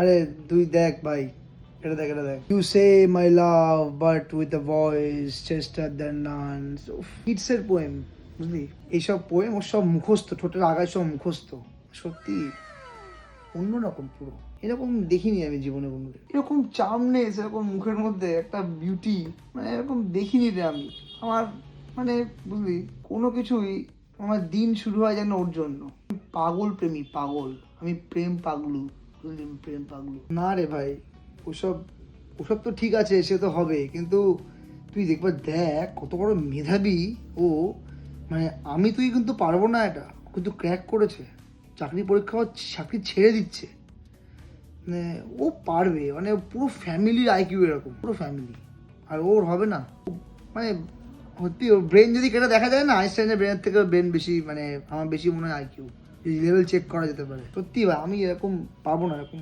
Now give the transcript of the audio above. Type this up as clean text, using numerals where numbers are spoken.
আরে তুই দেখ ভাই, এটা দেখ, এটা দেখ। You say my love but with a voice chaster than nun. কিডসের পোয়েম, বুঝলি? এইসব পোয়েম ওর সব মুখস্থ, ঠোঁটের আগায় সব মুখস্থ। সত্যি অন্যরকম পুরো। এরকম দেখিনি আমি জীবনে কোনোদিন। এরকম চার্মনেস, এরকম মুখের মধ্যে একটা বিউটি, মানে এরকম দেখিনি রে আমি। আমার মানে বুঝলি, কোনো কিছুই, আমার দিন শুরু হয় যেন ওর জন্য। পাগল প্রেমী, পাগল। আমি প্রেম পাগলু, বুঝলি? প্রেম পাগলু না রে ভাই। ওসব ওসব তো ঠিক আছে, সে তো হবে, কিন্তু তুই দেখবার দেখ কত বড় মেধাবী ও। মানে আমি তুই কিন্তু পারবো না এটা, কিন্তু ক্র্যাক করেছে। চাকরি পরীক্ষাও, চাকরি ছেড়ে দিচ্ছে। মানে ও পারবে, মানে পুরো ফ্যামিলির আইকিউ এরকম, পুরো ফ্যামিলি। আর ওর হবে না। মানে সত্যি ওর ব্রেন যদি কেটে দেখা যায় না, আইনস্টাইনের ব্রেনের থেকে ব্রেন বেশি, মানে আমার বেশি মনে হয় আইকিউ। লেভেল চেক করা যেতে পারে। সত্যি ভাই আমি এরকম পারবো না এরকম।